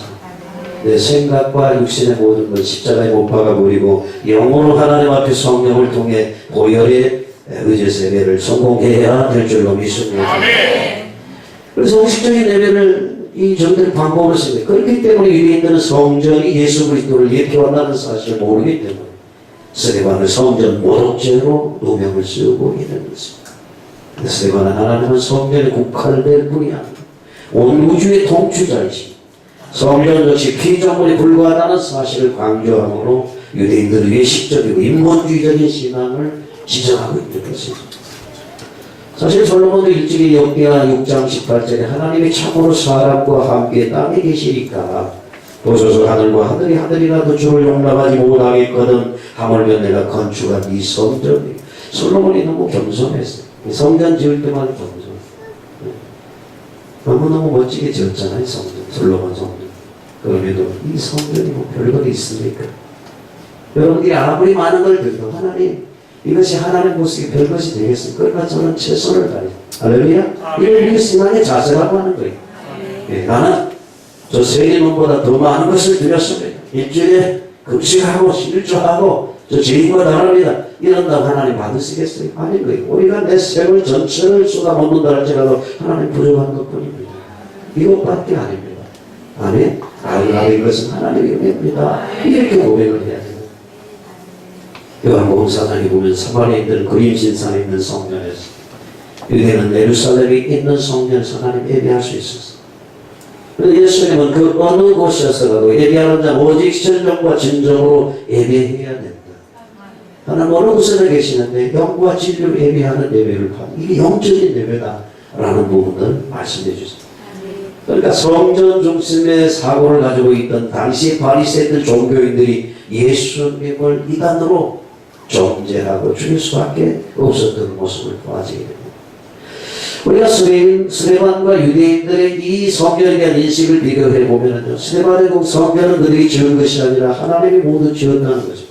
내 생각과 육신의 모든 것 십자가에 못 박아버리고 영으로 하나님 앞에 성령을 통해 보혈의 의제서 예배를 성공해야 될 줄로 믿습니다. 그래서 형식적인 예배를 이 정도의 방법으로 씁니다. 그렇기 때문에 유대인들은 성전이 예수 그리스도를 예표한다는 사실을 모르기 때문에 스데반을 성전 모독죄로 누명을 쓰고 있는 것입니다. 스데반은 하나님은 성전에 국한될 뿐이 아니라 온 우주의 통치자이시 성전 역시 피조물에 불과하다는 사실을 강조함으로 유대인들의 외식적이고 인본주의적인 신앙을 지적하고 있는 것입니다. 사실 솔로몬도 일찍이 역기하 6장 18절에 하나님이 참으로 사람과 함께 땅에 계시니까 보소서 하늘과 하늘이 하늘이라도 주를 용납하지 못하겠거든 하물며 내가 건축한 이 성전이 솔로몬이 너무 겸손했어요. 성전 지을 때만 겸손. 너무너무 멋지게 지었잖아요. 성전, 솔로몬 성전. 그럼에도 이 성전이 뭐 별것이 있습니까? 여러분들이 아무리 많은 걸 들어도 하나님 이것이 하나님 모습이 별것이 되겠습니까? 그러니까 저는 최선을 다해요. 할렐루야? 이걸 우리 신앙의 자세라고 하는 거예요. 네, 나는 저 세리문보다 더 많은 것을 드렸습니다. 일주일에 금식하고 실조하고 저 죄인과 다릅니다. 이런다고 하나님 받으시겠어요? 아닌 거예요. 우리가 내 세월 전체를 쏟아놓는다 할지라도 하나님 부족한 것뿐입니다. 이것밖에 아닙니다. 아멘? 아멘. 이것은 하나님의 은혜입니다. 이렇게 고백을 해야 돼요. 요한복음 4장에 보면 사마리아인들은 그림신상에 있는 성전에서 유대는 예루살렘에 있는 성전에서 하나님 예배할 수 있었어요. 그런데 예수님은 그 어느 곳에서라도 예배하는 자 오직 진정과 진정으로 예배해야 된다. 하나님 어느 곳에 계시는데 영과 진리로 예배하는 예배를 이게 영적인 예배다 라는 부분을 말씀해 주셨습니다. 그러니까 성전 중심의 사고를 가지고 있던 당시 바리새인들 종교인들이 예수님을 이단으로 정죄하고 죽일 수밖에 없었던 모습을 보아지게 됩니다. 우리가 스데반과 유대인들의 이 성전에 대한 인식을 비교해 보면요, 스데반의 그 성전은 그들이 지은 것이 아니라 하나님이 모두 지었다는 거죠.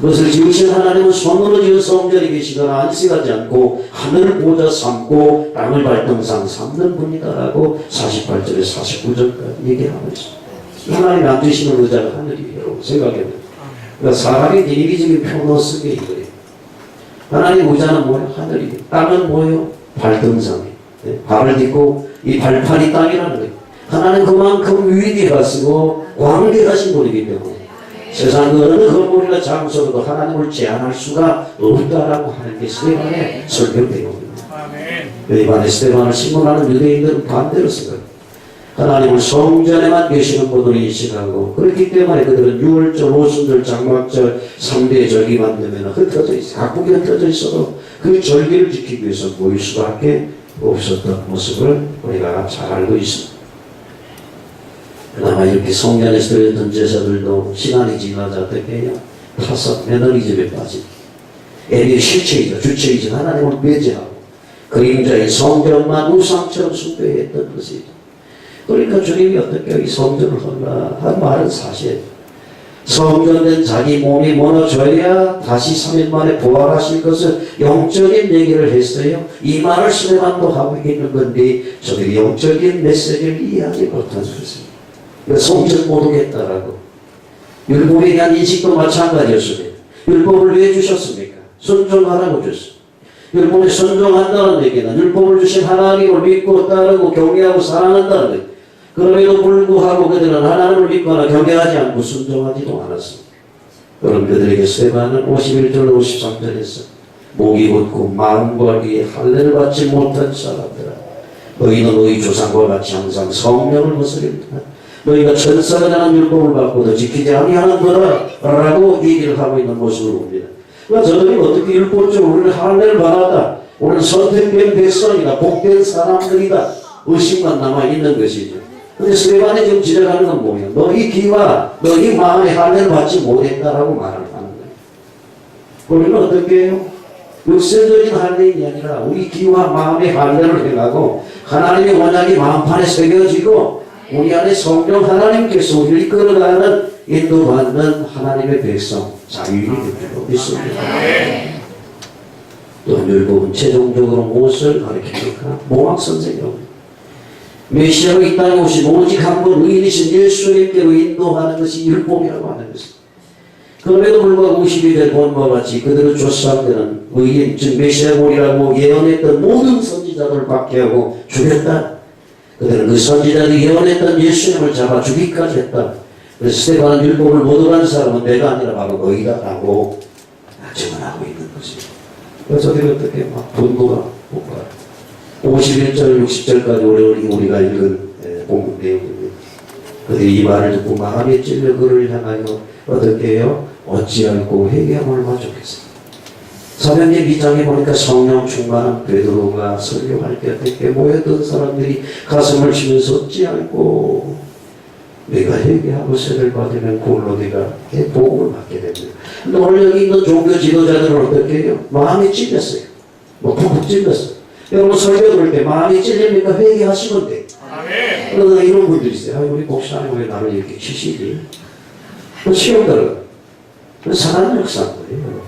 그것을 지으신 하나님은 손으로 지은 성전이 계시거나 안식하지 않고 하늘을 보좌 삼고 땅을 발등상 삼는 분이다라고 48절에 49절까지 얘기하고 있습니다. 하나님이 앉으시는 의자가 하늘이에요. 여러분 생각해보세요. 그러니까 사람이 이기적인 표현을 쓰게 이거예요. 하나님 의자는 뭐예요? 하늘이에요. 땅은 뭐예요? 발등상이에요. 네? 발을 딛고 이 발판이 땅이라는 거예요. 하나님 그만큼 위대하시고 광대하신 분이기 때문에 세상 어느 건물이나 장소로도 하나님을 제한할 수가 없다라고 하는 게 스데반의 설명되거든요. 이번에 스데반을 신문하는 유대인들은 반대로 생각해요. 하나님을 성전에만 계시는 분으로 인식하고 그렇기 때문에 그들은 6월절, 오순절, 장막절 3대 절기만 되면 흩어져 있어요. 각국이 흩어져 있어도 그 절기를 지키기 위해서 모일 수밖에 없었던 모습을 우리가 잘 알고 있습니다. 그나마 이렇게 성전에서 드렸던 제사들도 시간이 지나자 어떻게 해요? 타서 매너리즘에 빠진 애의 실체이자 주체이자 하나님을 배제하고 그림자의 성전만 우상처럼 숭배했던 것이죠. 그러니까 주님이 어떻게 이 성전을 헐라 한 말은 사실 성전된 자기 몸이 무너져야 다시 3일 만에 부활하실 것을 영적인 얘기를 했어요. 이 말을 스데반도 하고 있는 건데 저들이 영적인 메시지를 이해하지 못한 것입니다. 성전 못 오겠다라고. 율법에 대한 인식도 마찬가지였습니다. 율법을 왜 주셨습니까? 순종하라고 줬습니다. 율법에 순종한다는 얘기는 율법을 주신 하나님을 믿고 따르고 경외하고 사랑한다는 거예요. 그럼에도 불구하고 그들은 하나님을 믿거나 경외하지 않고 순종하지도 않았습니다. 그럼 그들에게 스데반은 51절 53절에서 목이 곧고 마음과 귀에 할례를 받지 못한 사람들아 너희는 너희 조상과 같이 항상 성령을 거스립니다. 너희가 천사가 전한 율법을 받고도 지키지 아니하는 거라 라고 얘기를 하고 있는 모습을 봅니다. 그러니까 저들이 어떻게 율법적으로 우리는 할례를 받았다. 우리는 선택된 백성이다. 복된 사람들이다. 의심만 남아있는 것이죠. 근데 스데반이 지금 지적하는 건 뭐예요? 너희 귀와 너희 마음의 할례를 받지 못했다라고 말을 하는 거예요. 우리는 어떻게 해요? 육세적인 할례이 아니라 우리 귀와 마음의 할례를 해가고 하나님의 언약이 마음판에 새겨지고 우리 안에 성령 하나님께서 우리를 이끌어가는 인도받는 하나님의 백성 자유인이 되고 있습니다. 또한 율법은 최종적으로 무엇을 가르칩니까? 몽학선생이라고 메시아가 이 땅에 오신 오직 한 분 의인이신 예수님께로 인도하는 것이 율법이라고 하는 것입니다. 그럼에도 불구하고 52절 본과 같이 그들의 조상들은 의인 즉 메시아가 오리라고 예언했던 모든 선지자들을 박해하고 죽였다. 그들은 그 선지자들이 예언했던 예수님을 잡아 죽이기까지 했다. 그래서 스데반은 율법을 못 어가는 사람은 내가 아니라 바로 너희다라고 증언하고 있는 것입니다. 그래서 저들이 어떻게 막 분노가 폭발. 51절 60절까지 우리가 읽은 본문 내용입니다. 그들이 이 말을 듣고 마음에 찔려 그를 향하여 어떻게 해요? 어찌할꼬 회개하면 얼마나 좋겠어요. 사도행전 2장에 보니까 성령 충만한 베드로가 설교할 때 어떻게 모였던 사람들이 가슴을 치면서 어찌할꼬 내가 회개하고 세를 받으면 그걸로 내가 복음을 받게 됩니다. 근데 오늘 여기 있는 종교 지도자들은 어떻게 해요? 마음이 찔렸어요. 푹푹 찔렸어요. 여러분 설교 들을 때 마음이 찔립니까? 회개하시면 돼. 그러나 이런 분들이 있어요. 우리 목사님 왜 나를 이렇게 치시지? 치우더라고요. 사단의 역사인 거예요.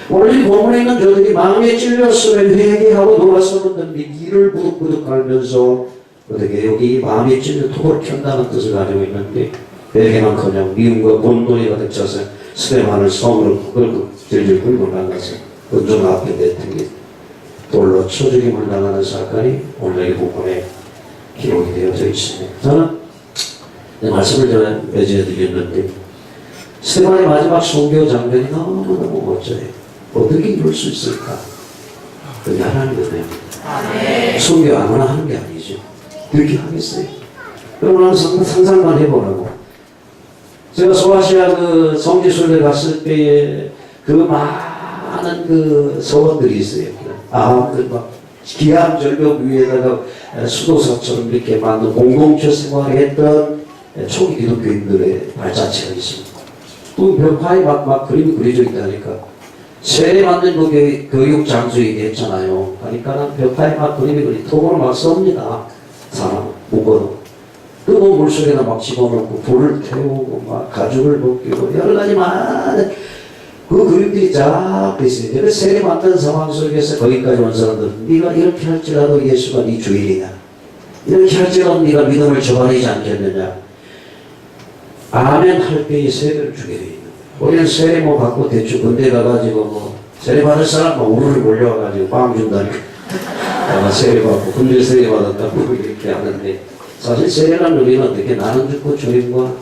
오늘 이 본문에 있는 저들이 마음에 찔렸으면 회개하고 돌아서는데 이를 부득부득 갈면서 어떻게 여기 마음에 찔려 톡을 켠다는 뜻을 가지고 있는데 회개만커녕 미움과 분노에 가득 차서 스데반을 성으로 끌고 질질 끌고 나가서 은종 앞에 내팽개 돌로 쳐 죽임을 당하는 사건이 오늘 이 부분에 기록이 되어져 있습니다. 저는 말씀을 제가 매주에 드렸는데 스데반의 마지막 순교 장면이 너무너무 멋져요. 어떻게 이룰 수 있을까? 그게 하나님의 은혜입니다. 순교 아무나 하는 게 아니죠. 그렇게 하겠어요. 여러분 상상만 해보라고. 제가 소아시아 그 성지순례 갔을 때에 그 많은 그 서원들이 있어요. 아함들 막 기암 절벽 위에다가 수도사처럼 이렇게 만든 공동체 생활했던 초기 기독교인들의 발자취가 있습니다. 또 벽화에 막 그림이 그려져 있다니까. 세례 받는 그 교육 장소 얘기했잖아요. 그러니까 벽화에 막 그림이 톱으로 막 썹니다. 사람 묶어도. 뜨거운 물속에다 막 집어넣고 불을 태우고 막 가죽을 벗기고 여러 가지 많은 그 그림들이 쫙 있어요. 그 세례 받는 상황 속에서 거기까지 온 사람들, 네가 이렇게 할지라도 예수가 네 주인이냐, 이렇게 할지라도 네가 믿음을 저버리지 않겠느냐, 아멘 할 때에 세례를 주게 돼 있는 거예요. 우리는 세례 뭐 받고 대충 군대 가가지고 뭐 세례 받을 사람 뭐 우르르 몰려와가지고 빵 준다니까 내가 세례 받고 군대 세례 받았다고 이렇게 하는데, 사실 세례란 의미는 어떻게 나는 죽고 주님과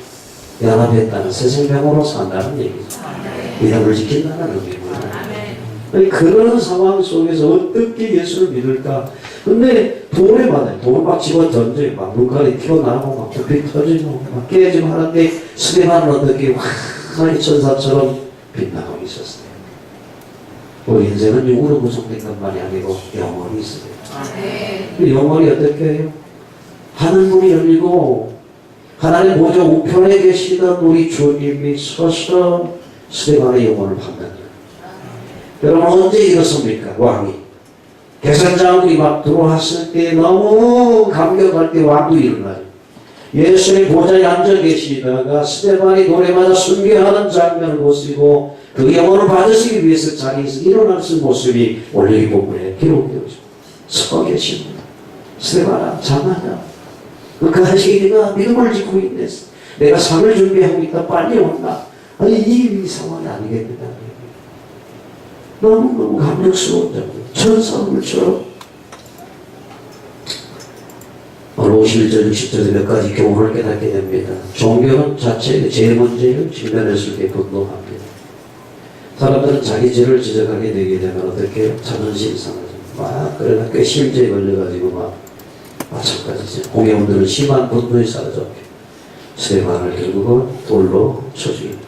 연합했다는 새 생명으로 산다는 얘기죠. 믿음을 지킨다는 의미입니다. 그런 상황 속에서 어떻게 예수를 믿을까? 근데 돌에 받아요. 돌 막 집어 던져요. 막 눈깔이 튀어나오고 막 불빛 터지고 막 깨지고 하는데 스데반은 어떻게 환하게 천사처럼 빛나고 있었어요. 우리 인생은 육으로 구성된 것만이 아니고 영혼이 있어요. 그 영혼이 어떻게 해요? 하늘 문이 열리고 하나님 보좌 우편에 계시던 우리 주님이 서서 스데반의 영혼을 받는다. 여러분 언제 이렇습니까? 왕이 계산장군이 막 들어왔을 때 너무 감격할 때 왕도 일어나요. 예수의 보좌에 앉아 계시다가 스데반이 돌에 맞아 순교하는 장면을 보시고 그 영혼을 받으시기 위해서 자리에서 일어날 수 모습이 올레기복음에 기록되어 있습니다. 서 계십니다. 스데반아 장하다. 그 가시기가 믿음을 짓고 있네. 내가 상을 준비하고 있다. 빨리 온다. 아니 이 상황이 아니겠느냐. 너무너무 감격스러운 장면. 천사물처럼. 오늘 51절 60절에 몇 가지 교훈을 깨닫게 됩니다. 종교는 자체의 제 문제를 직면했을 때 분노합니다. 사람들은 자기 죄를 지적하게 되게 되면 어떻게 해요? 자존심 상하죠. 막 그러다 꽤 실제에 걸려가지고 막 마찬가지죠. 공회원들은 심한 분노에 사로잡혀 스데반을 결국은 돌로 쳐 죽입니다.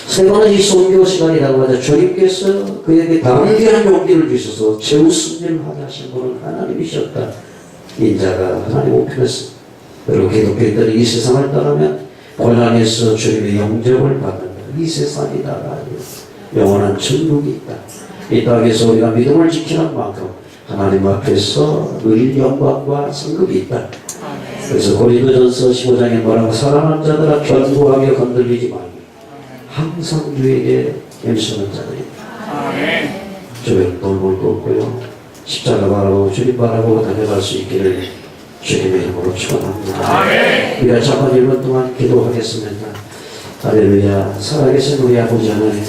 세 번은 이 선교 시간이라고 하자 주님께서 그에게 담대한 용기를 주셔서 최후 승리를 하게 하신 분은 하나님이셨다. 인자가 하나님 우편했습니다. 그리고 기독교인들이 이 세상을 떠나면 고난에서 주님의 영접을 받는다. 이 세상이다가 영원한 천국이 있다. 이 땅에서 우리가 믿음을 지키는 만큼 하나님 앞에서 늘 영광과 성급이 있다. 그래서 고린도전서 15장에 뭐라고? 사랑하는 자들아 견고하게 건들리지 말고 항상 주에게 겸손한 자들이다. 주변 돌볼 거 없고요. 십자가 바라보고 주님 바라보고 다녀갈 수 있기를 주님의 이름으로 축원합니다. 우리가 잠깐 1분 동안 기도하겠습니다. 할렐루야. 살아계신 우리 아버지 하나님,